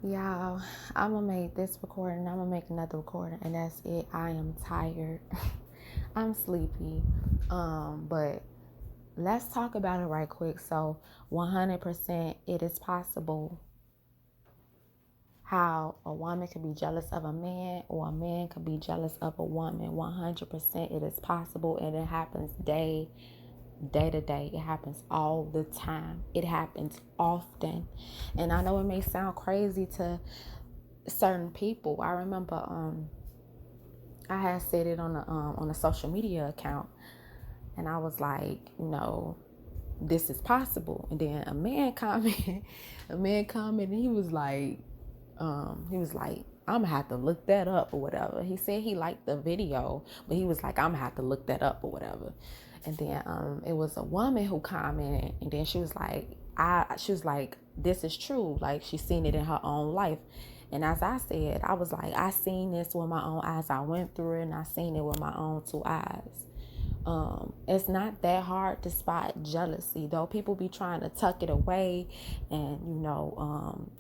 Y'all, I'm gonna make this recording. I'm gonna make another recording, and that's it. I am tired. I'm sleepy. But let's talk about it right quick. So, 100%, it is possible how a woman could be jealous of a man, or a man could be jealous of a woman. 100%, it is possible, and it happens day to day. It happens all the time. It happens often. And I know it may sound crazy to certain people. I remember I had said it on a social media account, and I was like, this is possible. And then a man commented, and he was like, I'm gonna have to look that up or whatever. He said he liked the video, but he was like, I'm gonna have to look that up or whatever. And then it was a woman who commented, and then she was like, this is true. Like, she's seen it in her own life. And as I said, I was like, I seen this with my own eyes. I went through it and I seen it with my own two eyes. It's not that hard to spot jealousy, though people be trying to tuck it away and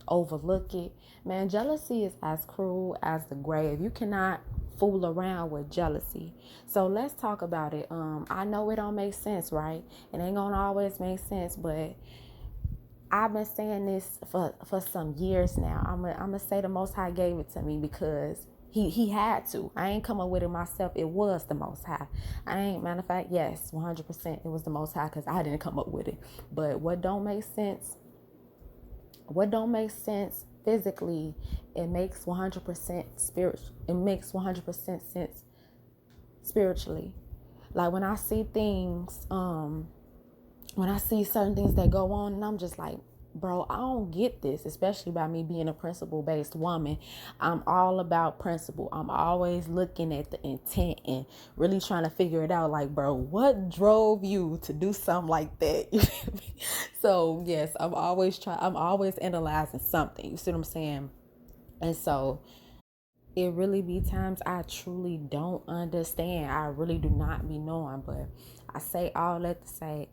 overlook it. Man, jealousy is as cruel as the grave. You cannot fool around with jealousy. So let's talk about it. I know it don't make sense, right? It ain't gonna always make sense, but I've been saying this for some years now. I'm gonna say the Most High gave it to me because he had to. I ain't come up with it myself. It was the Most High. Matter of fact, yes, 100%, it was the Most High, because I didn't come up with it. But what don't make sense physically, it makes 100% spiritual. It makes 100% sense spiritually. Like when I see things, when I see certain things that go on, and I'm just like, bro, I don't get this, especially by me being a principle-based woman. I'm all about principle. I'm always looking at the intent and really trying to figure it out. Like, bro, what drove you to do something like that? So, yes, I'm always analyzing something. You see what I'm saying? And so it really be times I truly don't understand. I really do not be knowing, but I say all that to say,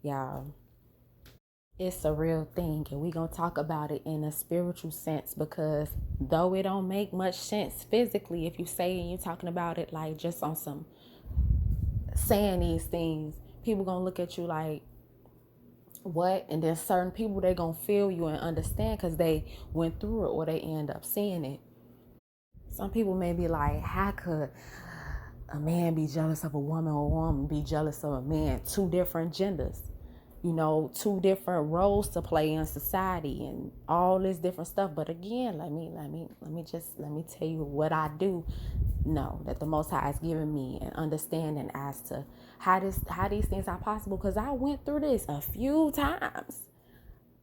y'all, it's a real thing, and we gonna talk about it in a spiritual sense, because though it don't make much sense physically, if you say and you're talking about it like just on some saying these things, people gonna look at you like, what? And then certain people, they gonna feel you and understand because they went through it or they end up seeing it. Some people may be like, how could a man be jealous of a woman, or a woman be jealous of a man? Two different genders, two different roles to play in society and all this different stuff. But again, let me tell you what I do know that the Most High has given me an understanding as to how these things are possible, because I went through this a few times,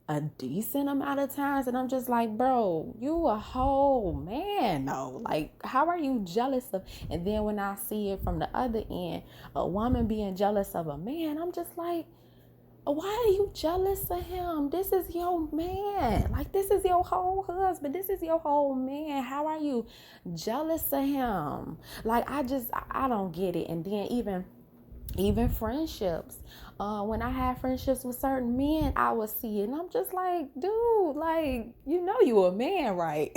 a decent amount of times, and I'm just like, bro, you a whole man, no, like, how are you jealous of? And then when I see it from the other end, a woman being jealous of a man, I'm just like, why are you jealous of him? This is your man. Like, this is your whole husband. This is your whole man. How are you jealous of him? Like, I don't get it. And then even friendships, when I had friendships with certain men, I would see it and I'm just like, dude, like, you a man, right?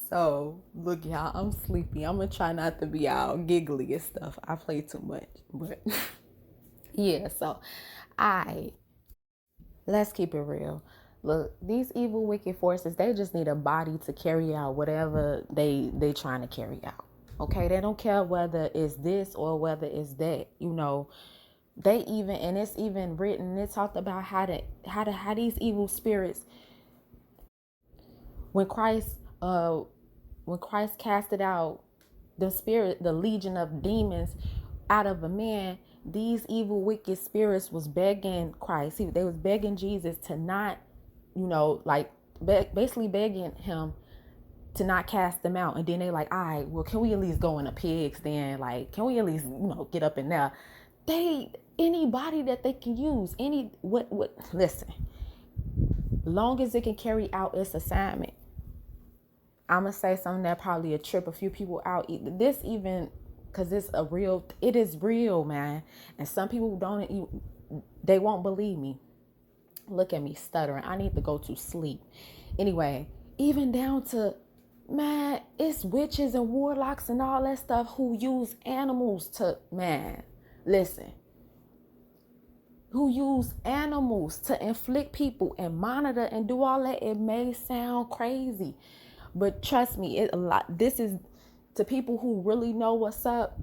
So look, y'all, I'm sleepy. I'm gonna try not to be out giggly and stuff. I play too much, but yeah. So I let's keep it real. Look, these evil, wicked forces, they just need a body to carry out whatever they trying to carry out. Okay, they don't care whether it's this or whether it's that. They even, and it's even written. It talked about how these evil spirits, when Christ casted out the legion of demons out of a man, these evil wicked spirits was begging Christ. They was begging Jesus to not, like, basically begging him to not cast them out. And then they like, all right, well, can we at least go in the pigs then? Like, can we at least, get up in there? Anybody that they can use, listen, long as it can carry out its assignment. I'm gonna say something that probably trip a few people out. This even, because it is real, man. And some people they won't believe me. Look at me stuttering. I need to go to sleep. Anyway, even down to, man, it's witches and warlocks and all that stuff who use animals to, man, listen, who use animals to inflict people and monitor and do all that. It may sound crazy, but trust me, this is to people who really know what's up.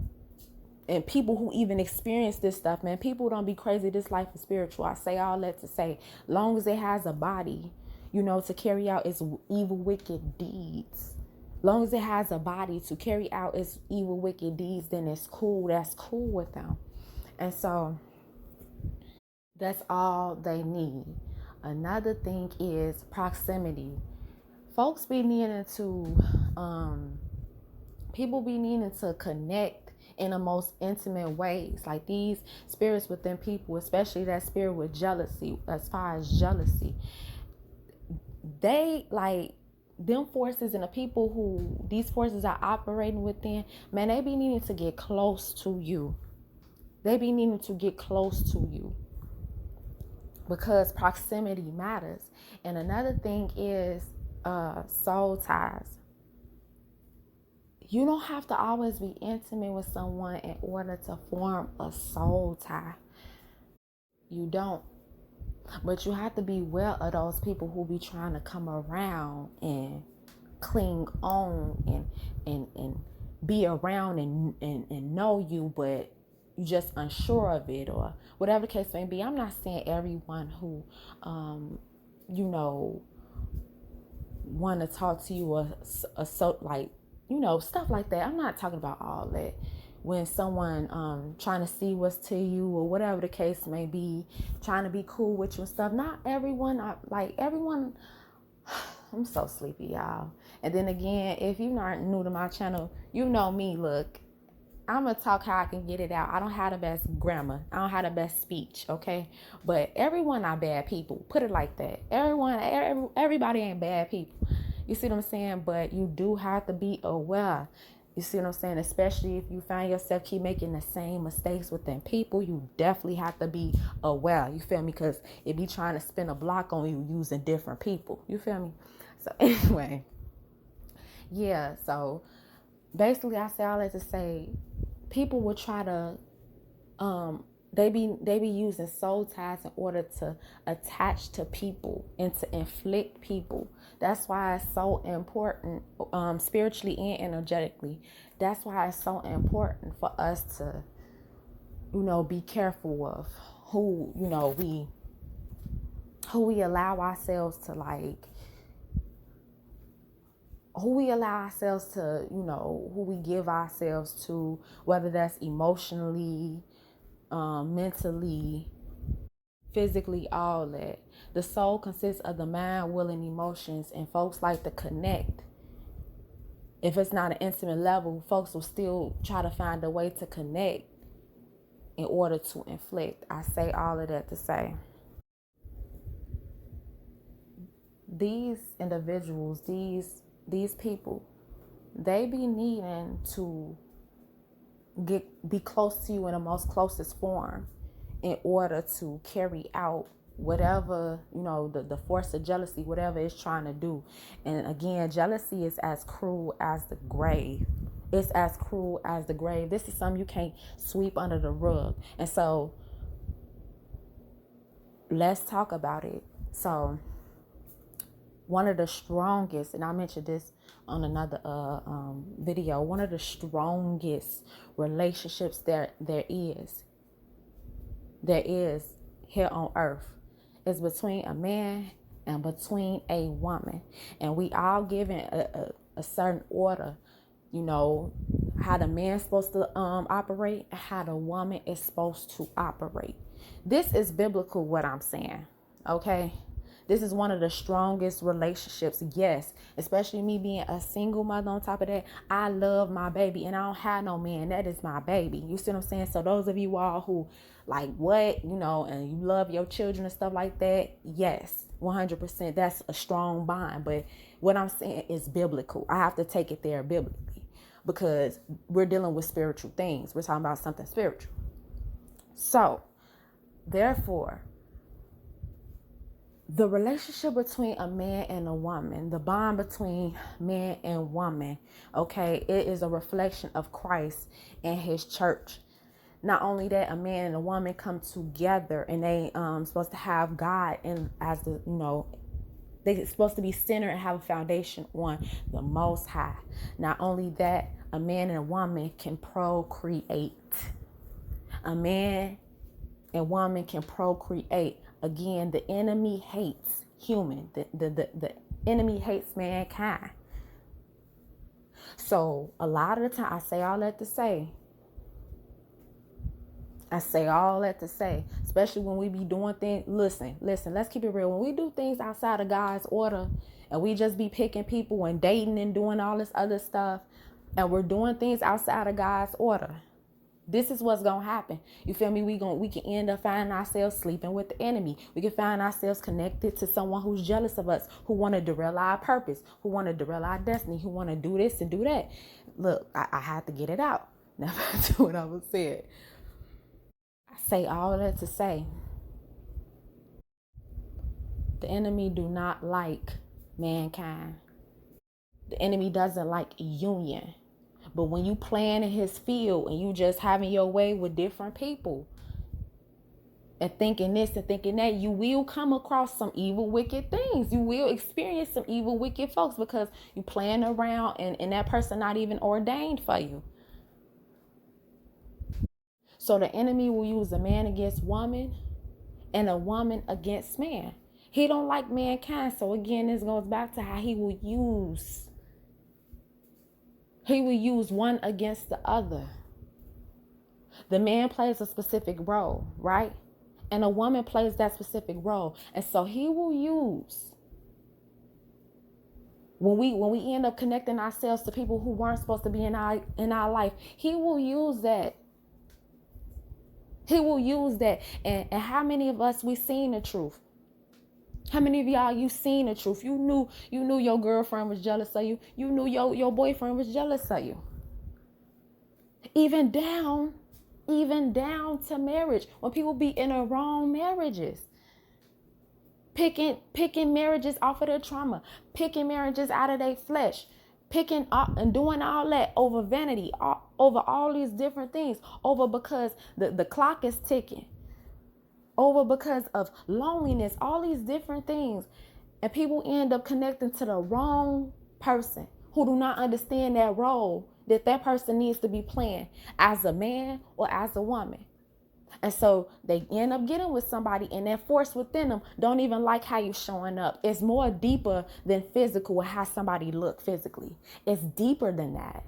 And people who even experience this stuff, man, people don't be crazy. This life is spiritual. I say all that to say, long as it has a body, to carry out its evil, wicked deeds. Long as it has a body to carry out its evil, wicked deeds, then it's cool. That's cool with them. And so that's all they need. Another thing is proximity. Folks be needing to, people be needing to connect in the most intimate ways. Like these spirits within people, especially that spirit with jealousy, as far as jealousy, they like them forces and the people who these forces are operating within, man, they be needing to get close to you. They be needing to get close to you because proximity matters. And another thing is soul ties. You don't have to always be intimate with someone in order to form a soul tie. You don't. But you have to be aware of those people who be trying to come around and cling on and be around and know you, but you just unsure of it or whatever the case may be. I'm not saying everyone who, want to talk to you or so like, stuff like that. I'm not talking about all that. When someone trying to see what's to you or whatever the case may be, trying to be cool with you and stuff. Not everyone, everyone. I'm so sleepy, y'all. And then again, if you're not new to my channel, you know me. Look, I'm going to talk how I can get it out. I don't have the best grammar. I don't have the best speech, okay? But everyone are bad people. Put it like that. Everybody ain't bad people. You see what I'm saying? But you do have to be aware. You see what I'm saying? Especially if you find yourself keep making the same mistakes within people, you definitely have to be aware. You feel me? Because it be trying to spin a block on you using different people. You feel me? So anyway, yeah. So basically, I say all that to say, people will try to, they be using soul ties in order to attach to people and to inflict people. That's why it's so important, spiritually and energetically. That's why it's so important for us to, be careful of who we allow ourselves to who we allow ourselves to, who we give ourselves to, whether that's emotionally, mentally, physically, all that. The soul consists of the mind, will, and emotions, and folks like to connect. If it's not an intimate level, folks will still try to find a way to connect in order to inflict. I say all of that to say, these individuals, these people, they be needing to be close to you in the most closest form in order to carry out whatever, the force of jealousy, whatever it's trying to do. And again, jealousy is as cruel as the grave. It's as cruel as the grave. This is something you can't sweep under the rug. And so let's talk about it. So one of the strongest, and I mentioned this on another video, one of the strongest relationships there is here on earth is between a man and between a woman. And we all given a certain order, how the man's supposed to operate and how the woman is supposed to operate. This is biblical, what I'm saying, okay? This is one of the strongest relationships, yes, especially me being a single mother. On top of that, I love my baby and I don't have no man. That is my baby. You see what I'm saying? So those of you all who like what, and you love your children and stuff like that, yes, 100%. That's a strong bond. But what I'm saying is biblical. I have to take it there biblically because we're dealing with spiritual things. We're talking about something spiritual. So, therefore, the relationship between a man and a woman, the bond between man and woman, okay, it is a reflection of Christ and his church. Not only that, a man and a woman come together and they supposed to have God and as the, they're supposed to be centered and have a foundation on the Most High. Not only that, a man and a woman can procreate. A man and woman can procreate. Again, the enemy hates human. The enemy hates mankind. So a lot of the time, I say all that to say, especially when we be doing things. Listen, let's keep it real. When we do things outside of God's order and we just be picking people and dating and doing all this other stuff, and we're doing things outside of God's order, this is what's gonna happen. You feel me? We can end up finding ourselves sleeping with the enemy. We can find ourselves connected to someone who's jealous of us, who want to derail our purpose, who want to derail our destiny, who want to do this and do that. Look, I had to get it out. Now back to what I was saying. I say all that to say, the enemy do not like mankind. The enemy doesn't like union. But when you playing in his field and you just having your way with different people and thinking this and thinking that, you will come across some evil, wicked things. You will experience some evil, wicked folks because you playing around and that person not even ordained for you. So the enemy will use a man against woman and a woman against man. He don't like mankind. So again, this goes back to how he will use one against the other. The man plays a specific role, right? And a woman plays that specific role. And so he will use, when we end up connecting ourselves to people who weren't supposed to be in our life, he will use that. He will use that. And how many of us we seen the truth? How many of y'all you seen the truth? You knew your girlfriend was jealous of you. You knew your boyfriend was jealous of you. Even down to marriage. When people be in the wrong marriages. Picking marriages off of their trauma. Picking marriages out of their flesh. Picking up and doing all that over vanity. Over all these different things. Over because the clock is ticking. Over because of loneliness, all these different things. And people end up connecting to the wrong person who do not understand that role that person needs to be playing as a man or as a woman. And so they end up getting with somebody and that force within them don't even like how you showing up. It's more deeper than physical or how somebody look physically. It's deeper than that.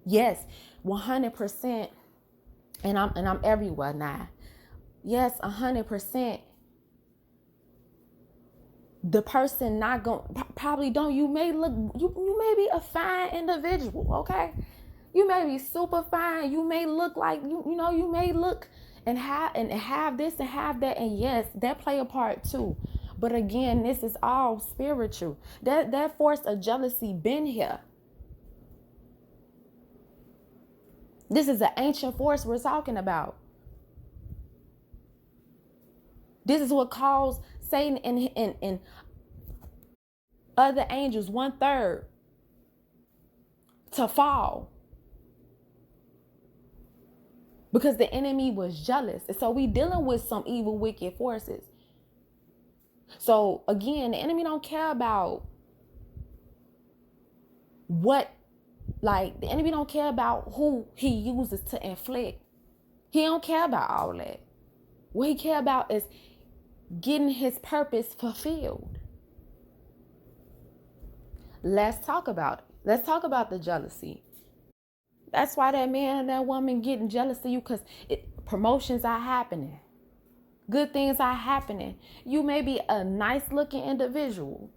Yes, 100%. And I'm everywhere now. Yes, 100%. The person not going probably don't. You may look. You may be a fine individual. Okay, you may be super fine. You may look like you know. You may look and have this and have that. And yes, that play a part too. But again, this is all spiritual. That force of jealousy been here. This is an ancient force we're talking about. This is what caused Satan and other angels 1/3 to fall. Because the enemy was jealous. And so we dealing with some evil, wicked forces. So again, the enemy don't care about the enemy don't care about who he uses to inflict. He don't care about all that. What he care about is getting his purpose fulfilled. Let's talk about it. Let's talk about the jealousy. That's why that man and that woman getting jealous of you, because promotions are happening. Good things are happening. You may be a nice looking individual.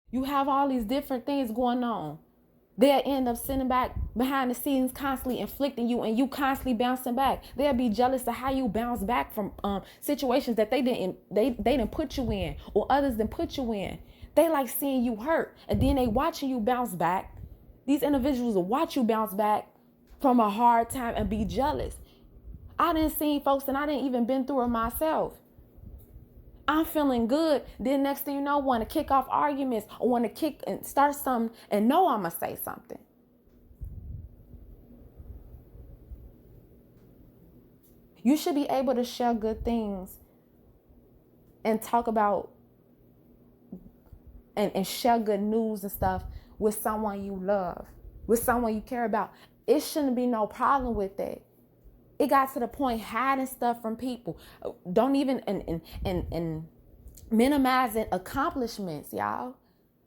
You have all these different things going on. They'll end up sitting back behind the scenes constantly inflicting you and you constantly bouncing back. They'll be jealous of how you bounce back from situations that they didn't put you in or others didn't put you in. They like seeing you hurt and then they watching you bounce back. These individuals will watch you bounce back from a hard time and be jealous. I didn't see folks and I didn't even been through it myself. I'm feeling good. Then next thing you know, want to kick off arguments or want to kick and start something and know I'm going to say something. You should be able to share good things and talk about and share good news and stuff with someone you love, with someone you care about. It shouldn't be no problem with that. It got to the point hiding stuff from people. Don't even and minimizing accomplishments, y'all.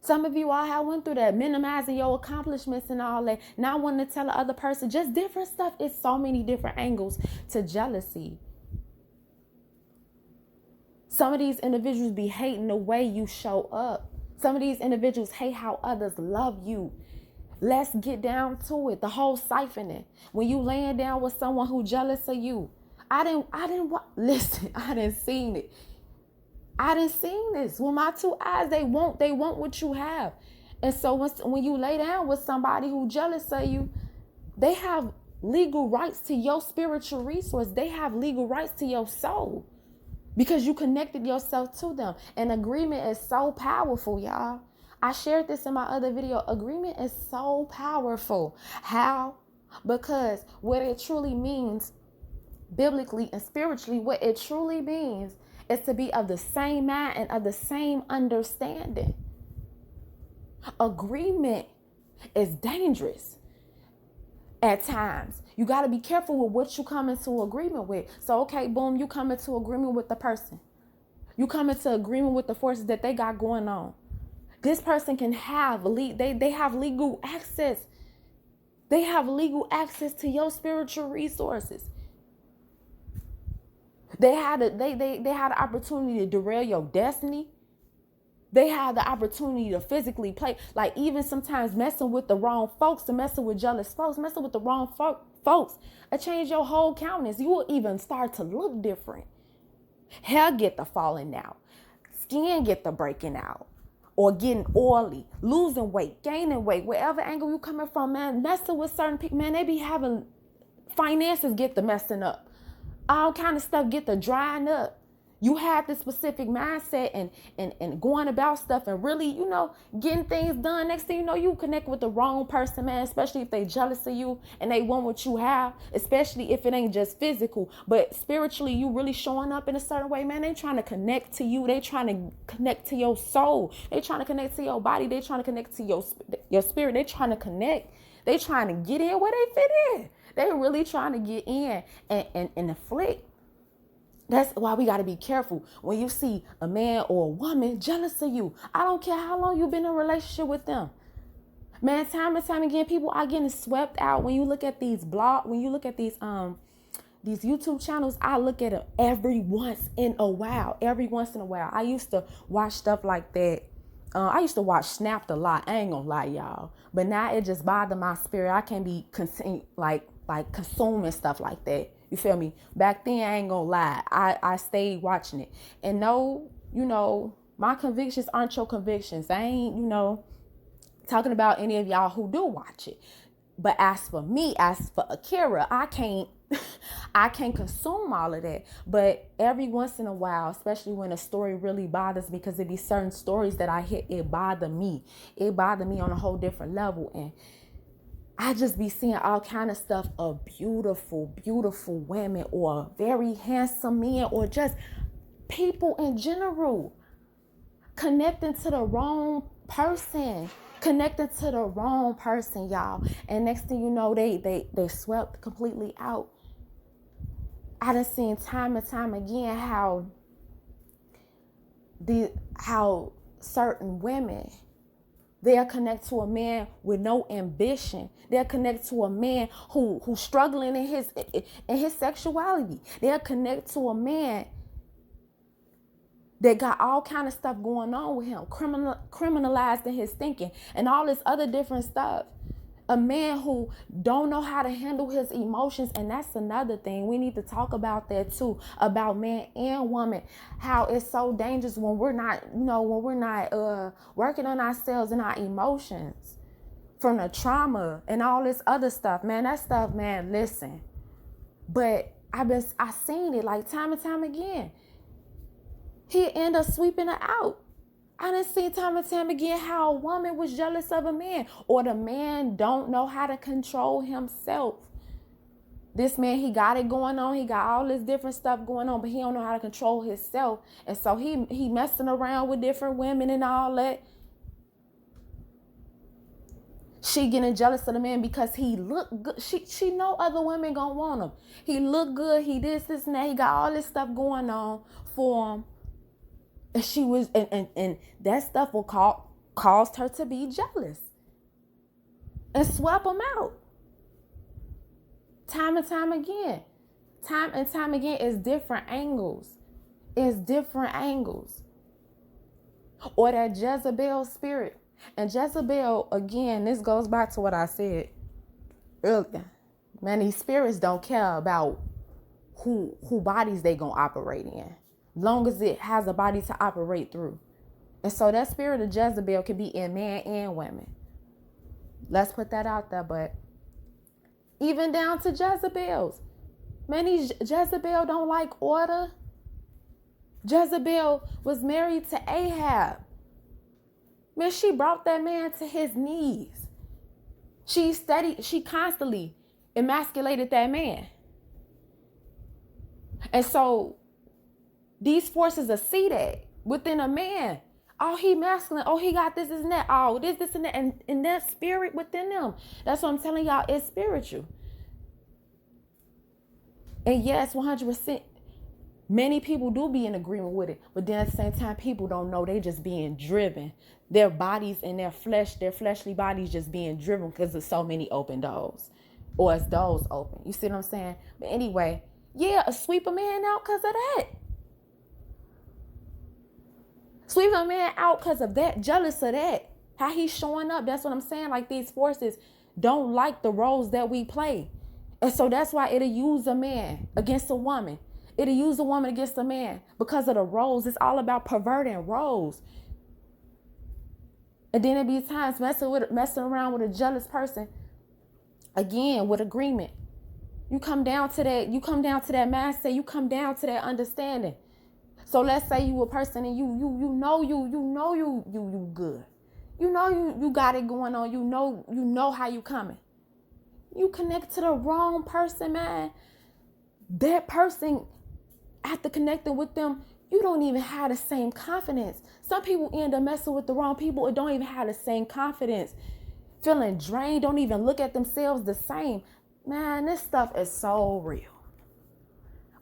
Some of you all have went through that, minimizing your accomplishments and all that, not wanting to tell the other person, just different stuff. It's so many different angles to jealousy. Some of these individuals be hating the way you show up. Some of these individuals hate how others love you. Let's get down to it. The whole siphoning. When you laying down with someone who jealous of you. Listen, I didn't seen it. I didn't seen this. With my two eyes, they want what you have. And so when you lay down with somebody who jealous of you, they have legal rights to your spiritual resource. They have legal rights to your soul because you connected yourself to them. And agreement is so powerful, y'all. I shared this in my other video. Agreement is so powerful. How? Because what it truly means, biblically and spiritually, what it truly means is to be of the same mind and of the same understanding. Agreement is dangerous at times. You got to be careful with what you come into agreement with. So, okay, boom, you come into agreement with the person. You come into agreement with the forces that they got going on. This person can have, they have legal access. They have legal access to your spiritual resources. They had the opportunity to derail your destiny. They have the opportunity to physically play, like even sometimes messing with the wrong folks and messing with jealous folks, messing with the wrong folks. It change your whole countenance. You will even start to look different. Hair get the falling out. Skin get the breaking out. Or getting oily, losing weight, gaining weight, wherever angle you coming from, man, messing with certain people, man, they be having finances get the messing up. All kind of stuff get the drying up. You had this specific mindset and going about stuff and really, getting things done. Next thing you know, you connect with the wrong person, man, especially if they jealous of you and they want what you have, especially if it ain't just physical, but spiritually, you really showing up in a certain way, man. They trying to connect to you. They trying to connect to your soul. They trying to connect to your body. They trying to connect to your spirit. They trying to connect. They trying to get in where they fit in. They really trying to get in and afflict. That's why we got to be careful when you see a man or a woman jealous of you. I don't care how long you've been in a relationship with them. Man, time and time again, people are getting swept out. When you look at these when you look at these YouTube channels, I look at them every once in a while. I used to watch stuff like that. I used to watch Snapped a lot. I ain't gonna lie, y'all. But now it just bothers my spirit. I can't be consuming stuff like that. You feel me? Back then, I ain't gonna lie. I stayed watching it. And no, my convictions aren't your convictions. I ain't, talking about any of y'all who do watch it. But as for me, as for Akira, I can't consume all of that. But every once in a while, especially when a story really bothers me, because there be certain stories that I hit, it bother me. It bothered me on a whole different level. And I just be seeing all kind of stuff of beautiful, beautiful women or very handsome men or just people in general connecting to the wrong person. Y'all. And next thing you know, they swept completely out. I done seen time and time again how certain women, they'll connect to a man with no ambition. They'll connect to a man who's struggling in his sexuality. They'll connect to a man that got all kind of stuff going on with him, criminalized in his thinking and all this other different stuff. A man who don't know how to handle his emotions. And that's another thing. We need to talk about that too, about man and woman, how it's so dangerous when we're not, working on ourselves and our emotions from the trauma and all this other stuff, man. That stuff, man, listen. But I seen it like time and time again. He end up sweeping her out. I done seen time and time again how a woman was jealous of a man, or the man don't know how to control himself. This man, he got it going on. He got all this different stuff going on, but he don't know how to control himself. And so he messing around with different women and all that. She getting jealous of the man because he look good. She know other women gonna want him. He look good. He this and that. He got all this stuff going on for him. And she was, and that stuff will caused her to be jealous and swept him out. Time and time again. Time and time again, it's different angles. It's different angles. Or that Jezebel spirit. And Jezebel, again, this goes back to what I said earlier. Man, these spirits don't care about who bodies they gonna operate in, long as it has a body to operate through. And so that spirit of Jezebel can be in man and women. Let's put that out there. But even down to Jezebels. Man, Jezebel don't like order. Jezebel was married to Ahab. Man, she brought that man to his knees. She constantly emasculated that man. And so these forces will see that within a man. Oh, he masculine. Oh, he got this and that. Oh, this and that. And that spirit within them. That's what I'm telling y'all. It's spiritual. And yes, 100%. Many people do be in agreement with it. But then at the same time, people don't know. They just being driven. Their bodies and their fleshly bodies just being driven because there's so many open doors. Or it's doors open. You see what I'm saying? But anyway, yeah, sweep a man out because of that. Sweep a man out because of that, jealous of that. How he's showing up. That's what I'm saying. Like, these forces don't like the roles that we play. And so that's why it'll use a man against a woman. It'll use a woman against a man because of the roles. It's all about perverting roles. And then it be times messing around with a jealous person. Again, with agreement. You come down to that mindset. You come down to that understanding. So let's say you a person and you know you good. You know you got it going on. You know how you coming. You connect to the wrong person, man. That person, after connecting with them, you don't even have the same confidence. Some people end up messing with the wrong people and don't even have the same confidence. Feeling drained, don't even look at themselves the same. Man, this stuff is so real.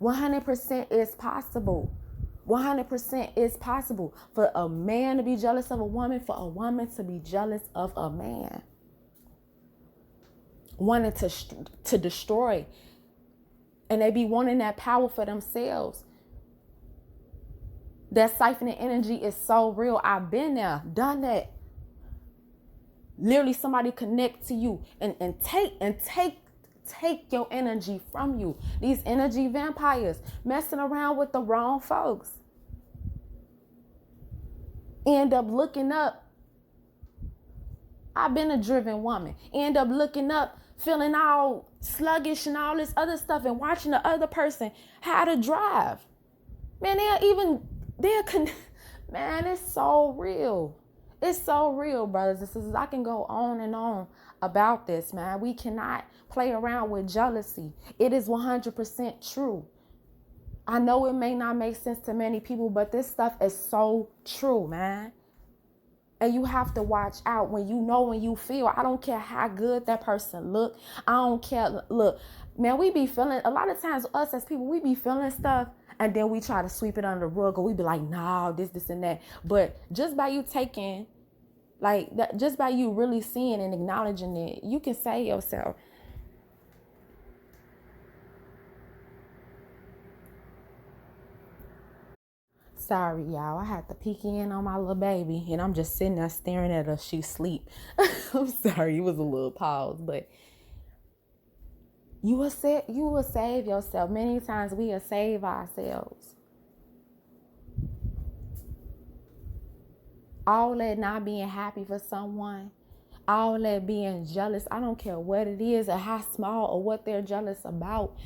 100% is possible. 100% is possible for a man to be jealous of a woman, for a woman to be jealous of a man. Wanting to destroy. And they be wanting that power for themselves. That siphoning energy is so real. I've been there, done that. Literally somebody connect to you and take your energy from you. These energy vampires messing around with the wrong folks. End up looking up. I've been a driven woman. End up looking up, feeling all sluggish and all this other stuff, and watching the other person how to drive. Man, man, it's so real. It's so real, brothers and sisters. I can go on and on about this, man. We cannot play around with jealousy. It is 100% true. I know it may not make sense to many people, but this stuff is so true, man. And you have to watch out when you feel. I don't care how good that person look. I don't care. Look, man, we be feeling, a lot of times us as people, we be feeling stuff and then we try to sweep it under the rug, or we be like, nah, this and that. But just by you taking, like, that, just by you really seeing and acknowledging it, you can say yourself, sorry, y'all. I had to peek in on my little baby, and I'm just sitting there staring at her. She sleep. I'm sorry. It was a little pause, but you will save yourself. Many times we will save ourselves. All that not being happy for someone, all that being jealous. I don't care what it is or how small or what they're jealous about.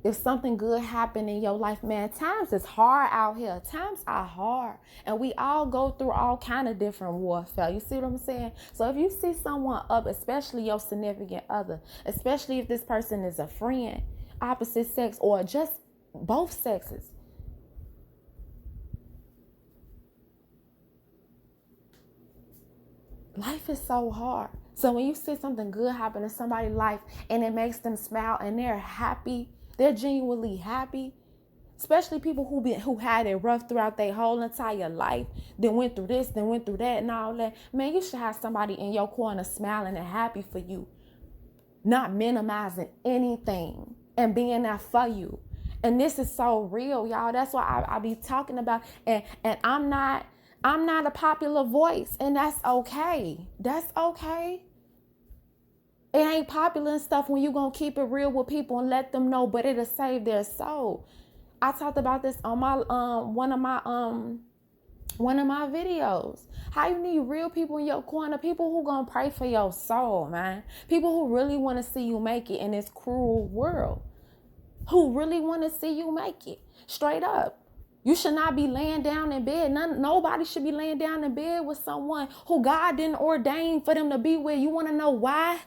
If something good happened in your life, man, times is hard out here. Times are hard. And we all go through all kind of different warfare. You see what I'm saying? So if you see someone up, especially your significant other, especially if this person is a friend, opposite sex, or just both sexes, life is so hard. So when you see something good happen in somebody's life and it makes them smile and they're happy, they're genuinely happy, especially people who had it rough throughout their whole entire life, then went through this, then went through that and all that. Man, you should have somebody in your corner smiling and happy for you, not minimizing anything and being there for you. And this is so real, y'all. That's why I be talking about, and I'm not a popular voice, and that's okay. That's okay. It ain't popular and stuff when you gonna keep it real with people and let them know, but it'll save their soul. I talked about this on my one of my videos. How you need real people in your corner, people who gonna pray for your soul, man. People who really want to see you make it in this cruel world. Who really want to see you make it. Straight up. You should not be laying down in bed. Nobody should be laying down in bed with someone who God didn't ordain for them to be with. You want to know why?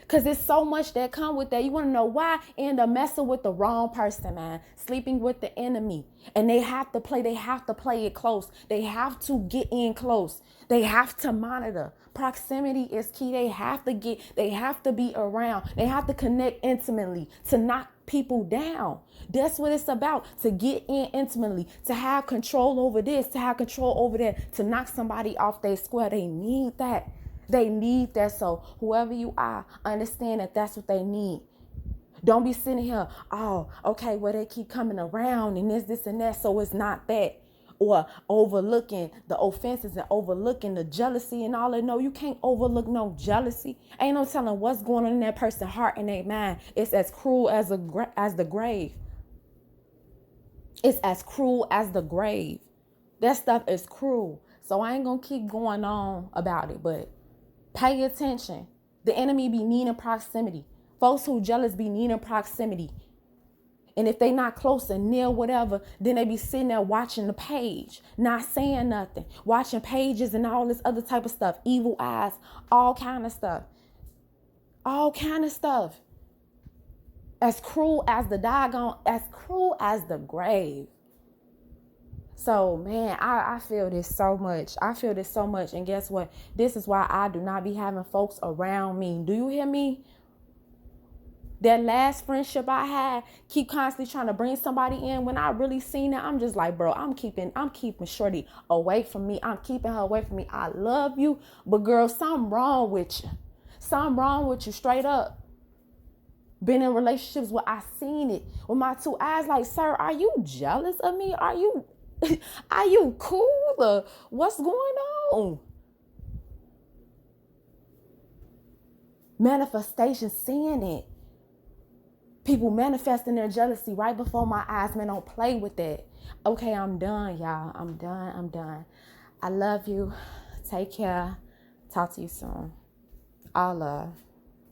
Because there's so much that come with that. You want to know why? End up messing with the wrong person, man. Sleeping with the enemy. And they have to play it close. They have to get in close. They have to monitor. Proximity is key. They have to be around. They have to connect intimately to knock people down. That's what it's about. To get in intimately, to have control over this, to have control over that, to knock somebody off their square. They need that. They need that. So whoever you are, understand that that's what they need. Don't be sitting here, oh, okay, well, they keep coming around and this and that, so it's not that. Or overlooking the offenses and overlooking the jealousy and all that. No, you can't overlook no jealousy. Ain't no telling what's going on in that person's heart and their mind. It's as cruel as the grave. It's as cruel as the grave. That stuff is cruel. So I ain't gonna keep going on about it, but pay attention. The enemy be needing proximity. Folks who jealous be needing proximity. And if they not close and near whatever, then they be sitting there watching the page, not saying nothing, watching pages and all this other type of stuff, evil eyes, all kind of stuff. All kind of stuff. As cruel as as cruel as the grave. So, man, I feel this so much. I feel this so much. And guess what? This is why I do not be having folks around me. Do you hear me? That last friendship I had, keep constantly trying to bring somebody in. When I really seen it, I'm just like, bro, I'm keeping Shorty away from me. I'm keeping her away from me. I love you, but girl, something wrong with you. Something wrong with you, straight up. Been in relationships where I seen it with my two eyes. Like, sir, are you jealous of me? Are you cool? Or what's going on? Manifestation, seeing it. People manifesting their jealousy right before my eyes. Man, don't play with that. Okay, I'm done, y'all. I'm done. I love you. Take care. Talk to you soon. All love.